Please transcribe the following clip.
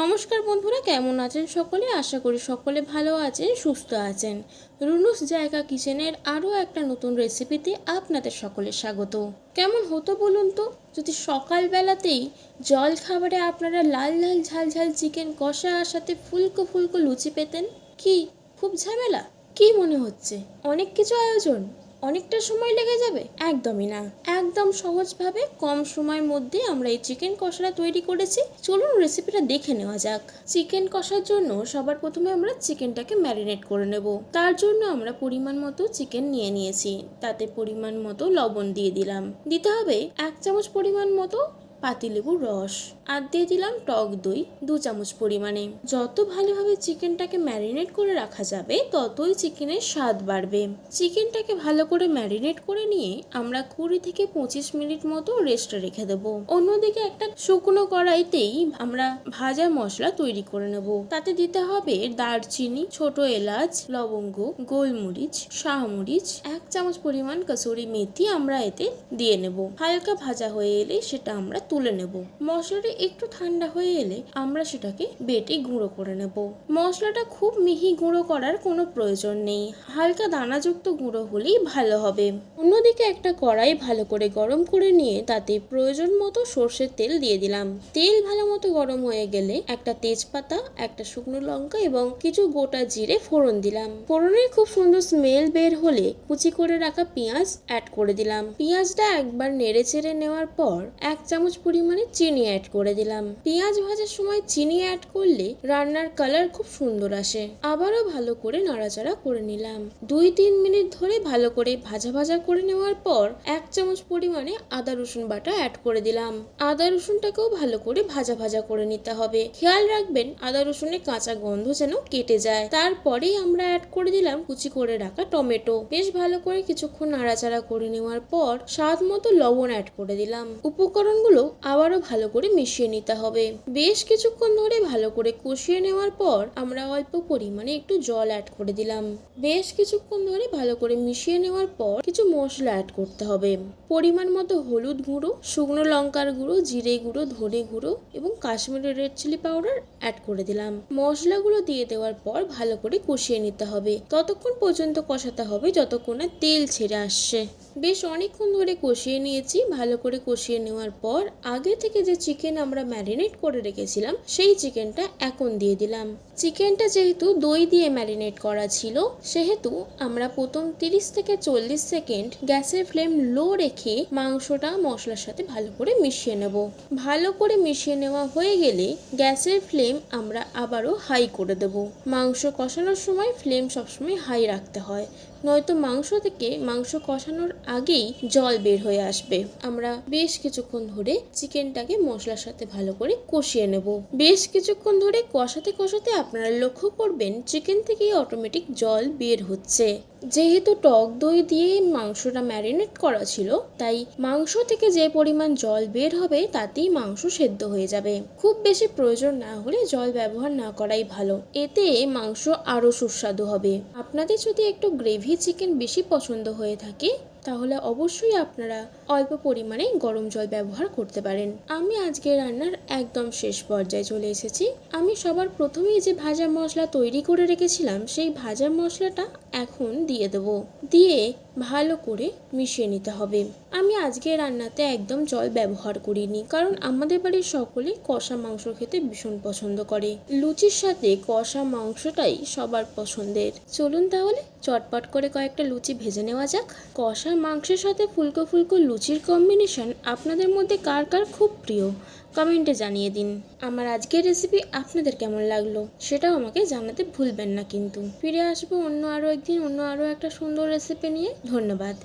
নমস্কার বন্ধুরা, কেমন আছেন সকলে? আশা করি সকলে ভালো আছেন, সুস্থ আছেন। রুনুস জায়গা কিচেনের আরও একটা নতুন রেসিপিতে আপনাদের সকলের স্বাগত। কেমন হতো বলুন তো যদি সকালবেলাতেই জল খাবারে আপনারা লাল লাল ঝাল ঝাল চিকেন কষা আর সাথে ফুলকো ফুলকো লুচি পেতেন। কি খুব ঝামেলা? কি মনে হচ্ছে অনেক কিছু আয়োজন, অনেকটা সময় লেগে যাবে? একদমই না, একদম সহজভাবে কম সময়ের মধ্যে আমরা এই চিকেন কষাটা তৈরি করেছি। চলুন রেসিপিটা দেখে নেওয়া যাক। চিকেন কষার জন্য সবার প্রথমে আমরা চিকেনটাকে ম্যারিনেট করে নেব। তার জন্য আমরা পরিমাণ মতো চিকেন নিয়ে নিয়েছি, তাতে পরিমাণ মতো লবণ দিয়ে দিলাম। দিতে হবে 1 চামচ পরিমাণ মতো পাতিলেবুর রস, আর দিয়ে দিলাম টক দই 2 চামচ পরিমাণে। যত ভালোভাবে চিকেনটাকে ম্যারিনেট করে রাখা যাবে ততই চিকেনের স্বাদ বাড়বে। চিকেনটাকে ভালো করে ম্যারিনেট করে নিয়ে আমরা 20 থেকে 25 মিনিট মতো রেস্টে রেখে দেবো। অন্যদিকে একটা শুকনো কড়াইতেই আমরা ভাজা মশলা তৈরি করে নেব। তাতে দিতে হবে দারচিনি, ছোট এলাচ, লবঙ্গ, গোলমরিচ, শাহমরিচ, 1 চামচ পরিমাণ কসুরি মেথি আমরা এতে দিয়ে নেব। হালকা ভাজা হয়ে এলে সেটা আমরা তুলে নেব। মশলাটা একটু ঠান্ডা হয়ে এলে আমরা সেটাকে বেটে গুঁড়ো করে নেব। মশলাটা খুব মিহি গুঁড়ো করার কোনো প্রয়োজন নেই, হালকা দানাযুক্ত গুঁড়ো হলেই ভালো হবে। অন্যদিকে একটা কড়াই ভালো করে গরম করে নিয়ে তাতে প্রয়োজন মতো সর্ষের তেল দিয়ে দিলাম। তেল ভালো মতো গরম হয়ে গেলে একটা তেজপাতা, একটা শুকনো লঙ্কা এবং কিছু গোটা জিরে ফোড়ন দিলাম। ফোড়নের খুব সুন্দর স্মেল বের হলে কুচি করে রাখা পেঁয়াজ অ্যাড করে দিলাম। পেঁয়াজটা একবার নেড়ে চেড়ে নেওয়ার পর 1 চামচ পরিমাণে চিনি অ্যাড করে দিলাম। পেঁয়াজ ভাজার সময় চিনি অ্যাড করলে রান্নার কালার খুব সুন্দর আসে। আবারও ভালো করে নাড়াচাড়া করে নিলাম। 2-3 মিনিট ধরে ভালো করে ভাজা ভাজা করে নেওয়ার পর 1 চামচ পরিমাণে আদা রসুন বাটা অ্যাড করে দিলাম। আদা রসুনটাকেও ভালো করে ভাজা ভাজা করে নিতে হবে। খেয়াল রাখবেন আদা রসুনের কাঁচা গন্ধ যেন কেটে যায়। তারপরেই আমরা অ্যাড করে দিলাম কুচি করে রাখা টমেটো। বেশ ভালো করে কিছুক্ষণ নাড়াচাড়া করে নেওয়ার পর স্বাদ মতো লবণ অ্যাড করে দিলাম। উপকরণগুলো আবারও ভালো করে মিশিয়ে নিতে হবে। বেশ কিছুক্ষণ ধরে ভালো করে কষিয়ে নেওয়ার পর আমরা অল্প পরিমাণে একটু জল অ্যাড করে দিলাম। বেশ কিছুক্ষণ ধরে ভালো করে মিশিয়ে নেওয়ার পর কিছু মশলা অ্যাড করতে হবে। পরিমাণ মতো হলুদ গুঁড়ো, শুকনো লঙ্কার গুঁড়ো, জিরে গুঁড়ো, ধনে গুঁড়ো এবং Kashmiri red chilli powder add করে দিলাম। মশলাগুলো দিয়ে দেওয়ার পর ভালো করে কষিয়ে নিতে হবে। ততক্ষণ পর্যন্ত কষাতে হবে যতক্ষণ না তেল ছেড়ে আসছে। বেশ অনেকক্ষণ ধরে কষিয়ে নিয়েছি। ভালো করে কষিয়ে নেওয়ার পর আগে থেকে যে চিকেন আমরা ম্যারিনেট করে রেখেছিলাম সেই চিকেনটা এখন দিয়ে দিলাম। চিকেনটা যেহেতু দই দিয়ে ম্যারিনেট করা ছিল সেহেতু আমরা প্রথম 30 থেকে 40 সেকেন্ড গ্যাসের ফ্লেম লো রেখে মাংসটা মশলার সাথে ভালো করে মিশিয়ে নেব। ভালো করে মিশিয়ে নেওয়া হয়ে গেলে গ্যাসের ফ্লেম আমরা আবারও হাই করে দেব। মাংস কষানোর সময় ফ্লেম সবসময় হাই রাখতে হয়, নয়তো মাংস থেকে মাংস কষানোর আগেই জল বের হয়ে আসবে। আমরা বেশ কিছুক্ষণ ধরে চিকেনটাকে মশলার সাথে ভালো করে কষিয়ে নেব। বেশ কিছুক্ষণ ধরে কষাতে কষাতে আপনারা লক্ষ্য করবেন চিকেন থেকে অটোমেটিক জল বের হচ্ছে। যেহেতু টক দই দিয়ে মাংসটা ম্যারিনেট করা ছিল তাই মাংস থেকে যে পরিমাণ জল বের হবে তাতেই মাংস সেদ্ধ হয়ে যাবে। খুব বেশি প্রয়োজন না হলে জল ব্যবহার না করাই ভালো, এতে মাংস আরো সুস্বাদু হবে। আপনাদের যদি একটু গ্রেভি চিকেন বেশি পছন্দ হয়ে থাকে তাহলে অবশ্যই আপনারা অল্প পরিমাণে গরম জল ব্যবহার করতে পারেন। আমি আজকে রান্নার একদম শেষ পর্যায়ে চলে এসেছি। আমি সবার প্রথমেই যে ভাজা মশলা তৈরি করে রেখেছিলাম সেই ভাজা মশলাটা এখন দিয়ে দেব। দিয়ে ভালো করে মিশিয়ে নিতে হবে। আমি আজকে রান্নাতে একদম জল ব্যবহার করিনি, কারণ আমাদের বাড়ির সকলে কষা মাংস খেতে ভীষণ পছন্দ করে। লুচির সাথে কষা মাংসটাই সবার পছন্দের। চলুন তাহলে চটপট করে কয়েকটা লুচি ভেজে নেওয়া যাক। কষা মাংসের সাথে ফুলকো ফুলকো লুচির কম্বিনেশন আপনাদের মধ্যে কার কার খুব প্রিয় কমেন্টে জানিয়ে দিন। আমার আজকের রেসিপি আপনাদের কেমন লাগলো সেটাও আমাকে জানাতে ভুলবেন না কিন্তু। ফিরে আসবো অন্য আরও একদিন অন্য আরও একটা সুন্দর রেসিপি নিয়ে। ধন্যবাদ।